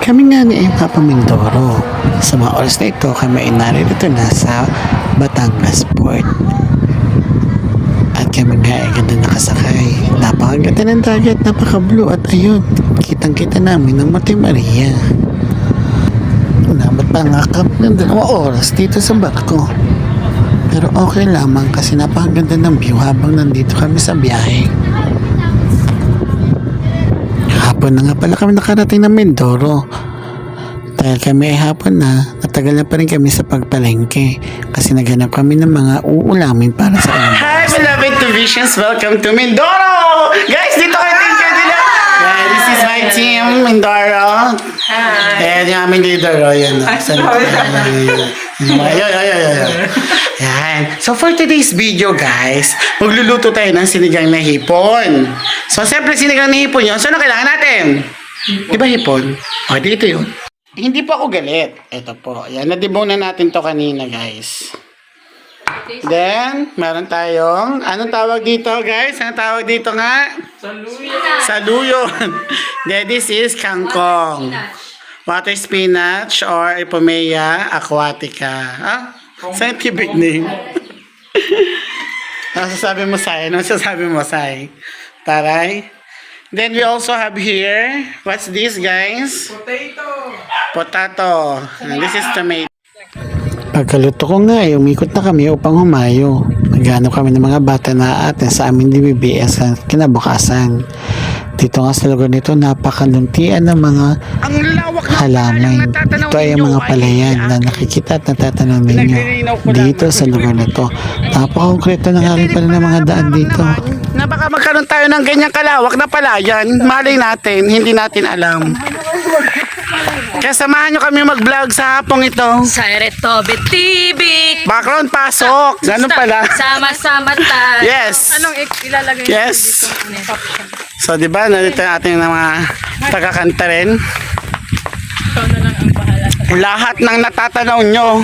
Kami nga ni Papa Mindoro. Sa mga oras na ito, kami ay narito na sa Batangas Port. At kami nga ay ganda nakasakay. Napakaganda ng dagat, napaka-blue. At ayun, kitang-kita namin ng Monte Maria. Nabat pa nga kami ng 2 oras dito sa barko. Pero okay lamang kasi napakaganda ng view habang nandito kami sa biyahe. Hapon na nga pala kami nakarating ng Mindoro. Dahil kami ay hapon na, natagal na pa rin kami sa pagpalengke kasi naghanap kami ng mga uulamin para sa alam. Hi beloved Visions! Welcome to Mindoro! Guys, dito kayo tingin nila! Yeah, this is my team, Mindoro. Hi! Ayan yung aming leader, yan. Yan. So for today's video guys, magluluto tayo ng sinigang na hipon. So siyempre sinigang na hipon yun. So ano kailangan natin? Di ba hipon? O, dito yun. Hindi po ako galit. Ito po. Yan, nadibong na natin to kanina guys. Then, meron tayong, anong tawag dito guys? Anong tawag dito nga? Saluyo. Saluyo. Then this is kangkong. Water spinach or Ipomoea aquatica. Ah? Scientific name. Ano sasabi mo, Sai? Ano sasabi mo, Sai? Taray. Then we also have here, what's this, guys? Potato. And this is tomato. Pagkaluto ko nga, umikot na kami upang humayo. Naghanap kami ng mga bata na atin sa aming DBBS kinabukasan. Dito nga sa lugar nito, napakaluntian ng mga halaman. Ito ay ang mga palayan na nakikita at natatanaw ninyo dito sa lugar nito. Napakongkreto na nga rin pala ng mga daan dito. Na baka magkaroon tayo ng ganyang kalawak na palayan, malay natin, hindi natin alam. Kaya samahan nyo kami mag-vlog sa hapong ito. Sa Eretobe TV. Background pasok. Ganun pala. Sama-sama tayo. Yes. Anong ilalagay yes. Dito? So, di ba, nandito yung ating mga taga-kanta rin. Lahat ng natatanaw nyo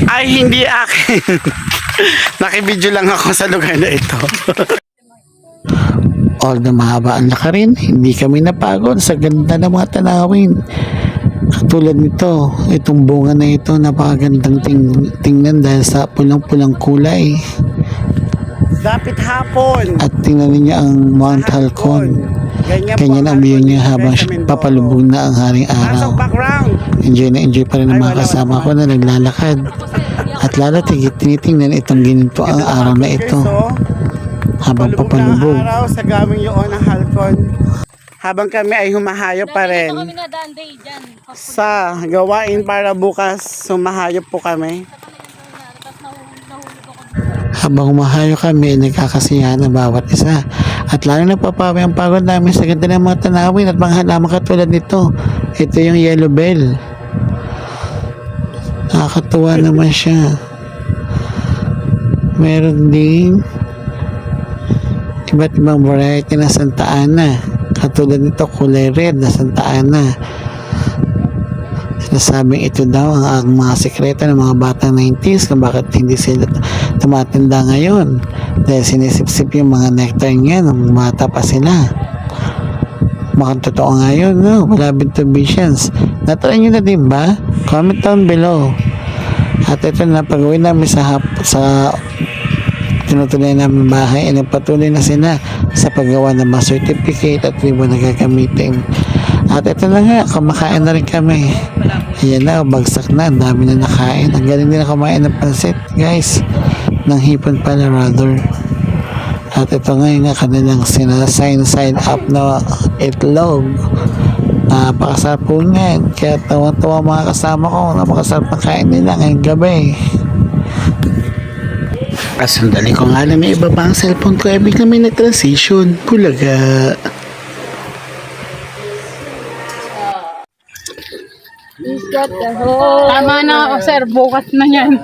ay hindi akin. Nakibidyo lang ako sa lugar na ito. Although mahaba ang lakarin, hindi kami napagod sa ganda ng mga tanawin. Katulad nito, itong bunga na ito, napakagandang tingnan dahil sa pulang-pulang kulay. Dapit hapon. At tingnan niyo ang Mount Halcon. Ganyan ang view niya habang papalubog na ang haring araw. Enjoy na enjoy pa rin ang mga kasama ko na naglalakad. At lalo tinitingnan itong ginito ang araw na ito. Habang papalubog. Araw sa gaming yun ang Halcon. Habang kami ay humahayo pa rin sa gawain para bukas sumahayo po kami. Habang humahayo kami, nagkakasiyahan ang bawat isa. At lalo nagpapawi ang pagod namin sa ganda ng mga tanawin at mga halaman katulad nito. Ito yung yellow bell. Nakakatuwa naman siya. Meron ding iba't ibang variety na Santa Ana. Katulad nito, kulay red na Santa Ana. Sinasabing ito daw ang mga sekreto ng mga batang 90s kung bakit hindi sila tumatanda ngayon. Dahil sinisip-sip yung mga nectar niya nung bata pa sila. Mukhang totoo nga yun, no? Beloved Visions. Natry nyo na din ba? Comment down below. At ito na, pag-uwi namin sa tinutuloy namin bahay, ay nagpatuloy na sila sa paggawa ng mga certificate at ribbon na gagamitin. At ito na nga, kumakain na rin kami. Ayan na, bagsak na, ang dami na nakain. Ang galing din na kumain ng pansit, guys. Ng hipon pala, rather. At ito nga yung kanilang sinasign side up na itlog. Napakasarap po nga. Kaya tawa-tawa mga kasama ko, napakasarap na kain nila ngayong gabi. Sandali ko nga lang may iba pa ang cellphone ko. Bigla may na-transition. Bulaga. Tama na, sir. Bukas na yan.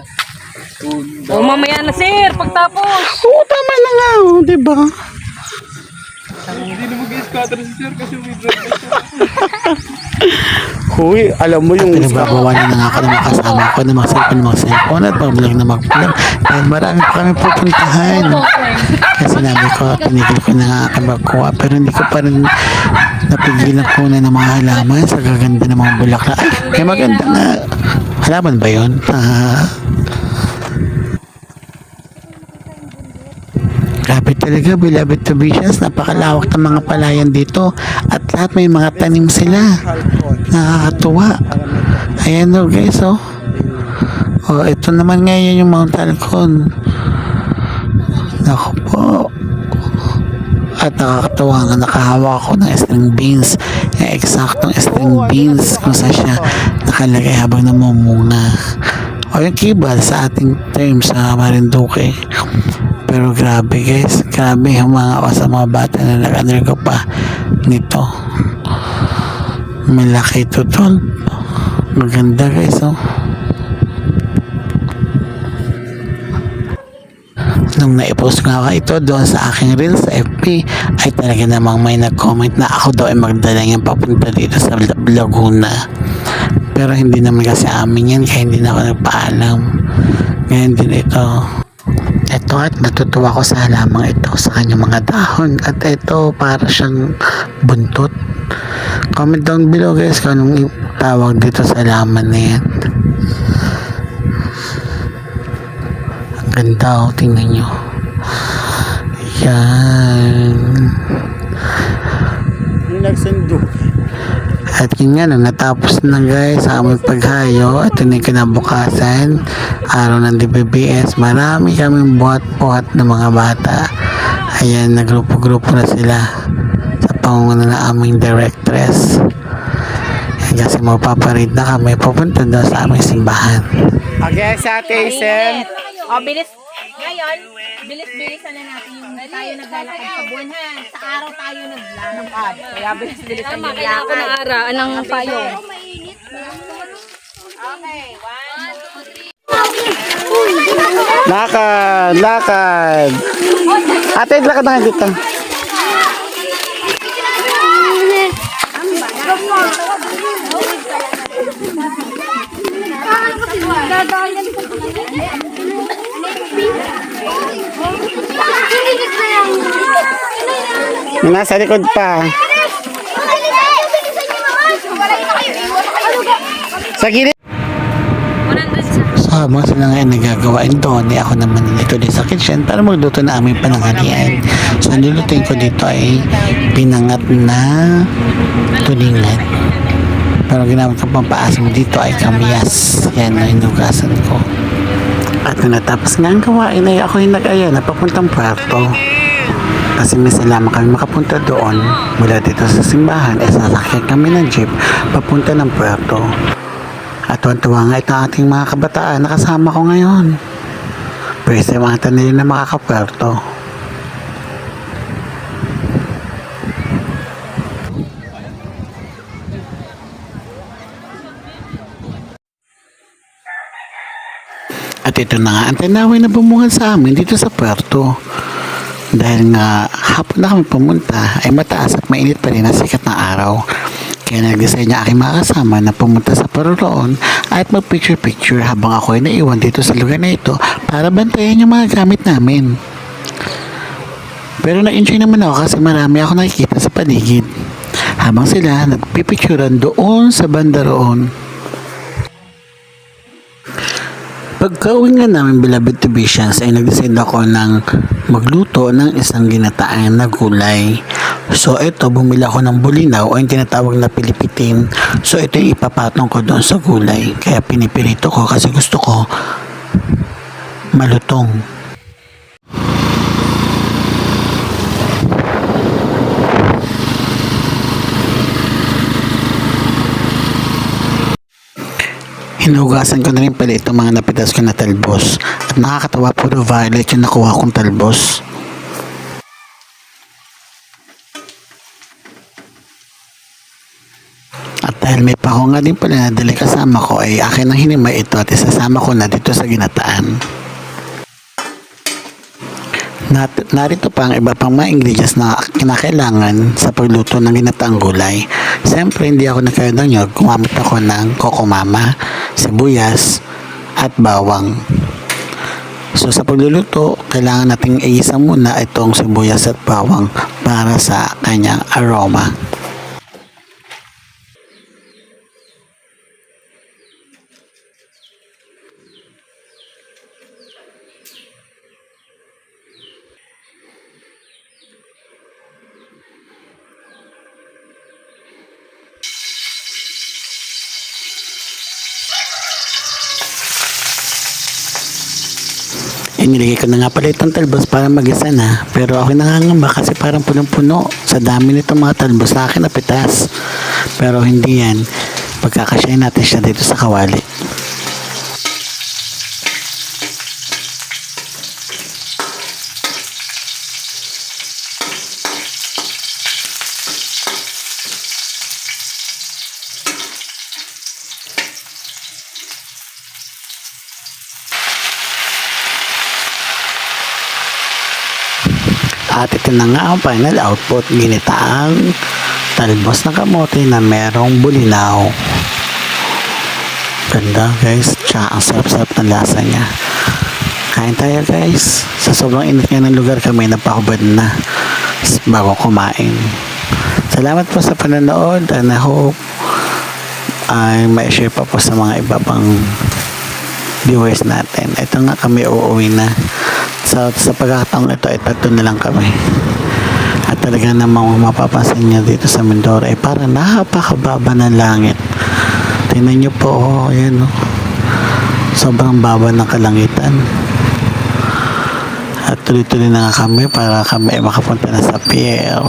Mamaya na, sir. Pagtapos. Oo, tama na nga. Diba? Hindi na mag-scatter si sir kasi may drive. Huy, alam mo yung nagbabawa na nga ako ng mga kasama ko na mga cellphone at mag-vlog na mag-vlog. Dahil marami pa kami pupuntahan. Kasi sinabi ko, tinigil ko na nga ako magkuha pero hindi ko pa rin Napigilan ko na ng mga halaman sa gaganda ng mga bulaklak. Ay, may maganda nga. Halaman ba yun? Grabe talaga, beloved to visions. Napakalawak ng mga palayan dito. At lahat may mga tanim sila. Nakakatuwa. Ayan o guys oh. Oh, ito naman ngayon yung Mount Halcon. Naku po. At nakakatawa nga nakahawak ako ng string beans. Yung eksaktong string beans kung saan siya nakalagay habang namumunga. O yung kibal sa ating term sa Marinduque. Pero grabe guys, grabe humanga ako sa mga bata na nag-undergo pa nito. Malaki ito tol. Maganda guys oh. Nung naipost nga ako ito doon sa aking reels sa FB ay talaga namang may nag-comment na ako daw ay magdala yung papunta dito sa Laguna. Pero hindi naman kasi amin yan kaya hindi na ako nagpaalam. Ngayon din ito. Ito at natutuwa ko sa halamang ito sa kanyang mga dahon at ito para siyang buntot. Comment down below guys kung anong tawag dito sa halaman na yan. Ganda oh, tingnan nyo. Yan. Yung nagsundo. At yun nga, nung natapos na guys sa aming paghayo, at yun yung kinabukasan, araw ng DBBS, marami kaming buhat-buhat ng mga bata. Ayan, nagrupo-grupo na sila sa pangunguna ng aming directress. Ayan, kasi magpaparid na kami, papunta daw sa aming simbahan. Okay, sa Tyson. O, bilis. Ngayon, bilis-bilisan na natin yung tayo naglalakad sa buwan ha. Sa araw tayo naglalakad. Kaya bilis-bilisan yung Kailangan ko ng ara, ng payo. Okay, 1, 2, 3. Lakad! Lakad! Ate, lakad na dito. Nasa likod pa. Sa gilid. 100 sa. So habang sila ngayon nagagawain doon, ako naman dito din sa kitchen para magluto na aming pananghalian. So ang lulutuin ko dito ay pinangat na tulingan. Pero ginamit ko pang paasim dito ay kamyas. Yan na inugasan ko. At nung natapos nga ang gawain ay ako yung nag-aya na papuntang Puerto. Kasi may salamat kami makapunta doon mula dito sa simbahan ay sasakyan kami ng jeep papunta ng Puerto. At tuwan-tuwa nga ito ating mga kabataan na kasama ko ngayon. Pwede mga nila na makakapuerto. At ito na nga ang tanawin na bumungad sa amin dito sa Puerto. Dahil nga hapon na kami pumunta ay mataas at mainit pa rin ang sikat ng araw. Kaya nag-decide niya aking mga kasama na pumunta sa paroroon at mag-picture-picture habang ako ay naiwan dito sa lugar na ito para bantayan yung mga gamit namin. Pero na-enjoy naman ako kasi marami ako nakikita sa paligid habang sila nagpipicturean doon sa banda roon. Pagka-uwi nga namin beloved to visions ay nag-decide ako ng magluto ng isang ginataan na gulay. So ito, bumili ako ng bulinaw o yung tinatawag na pilipitin. So ito yung ipapatong ko doon sa gulay. Kaya pinipirito ko kasi gusto ko malutong. Hinugasan ko na rin pala itong mga napitas ko na talbos. At nakakatawa, puro violet yung nakuha kong talbos. At dahil may pako nga din pala na dali kasama ko ay akin ang hinimay ito at isasama ko na dito sa ginataan. Narito pa ang iba pang mga ingredients na kinakailangan sa pagluto ng ginataang gulay. Siyempre hindi ako nagkaroon ng nyog, gumamit ako ng kokomama, sibuyas at bawang. So sa pagluluto, kailangan nating iisa muna itong sibuyas at bawang para sa kanyang aroma. Inilagay ko na nga pala itong talbos para mag-isa na. Pero ako nangangamba kasi parang punong-puno. Sa dami nitong mga talbos sa akin napitas. Pero hindi yan. Pagkakasyahin natin siya dito sa kawali. At ito na nga ang final output, ginitaang talbos ng kamote na merong bulinaw. Ganda guys, tsaka ang sarap-sarap ng lasa niya. Kain tayo guys. Sa sobrang init nga ng lugar kami, napakubad na bago kumain. Salamat po sa panonood and I hope ay ma-share pa po sa mga iba pang viewers natin. Ito nga kami uuwi na. Sa pagkakataong ito ay 3 na lang kami. At talaga namang mapapansin niyo dito sa Mindoro ay parang napakababa ng langit. Tingnan niyo po, ayan oh. Sobrang baba ng kalangitan. At tuloy-tuloy na nga kami para kami ay makapunta na sa pier.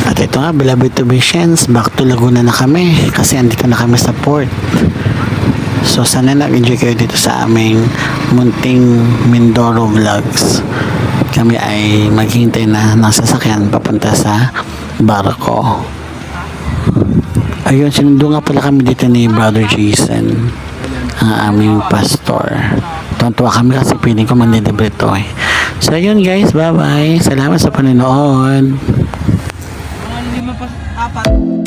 At ito nga, beloved Tubians, back to Laguna na kami kasi andito na kami sa port. So sana nag-enjoy kayo dito sa aming munting Mindoro Vlogs. Kami ay maghihintay na ng sasakyan papunta sa barko. Ayun, sinundo nga pala kami dito ni Brother Jason, ang aming pastor. Tuntua kami kasi piling ko manilibre to eh. So ayun guys, bye bye. Salamat sa panonood. 5 pa 4.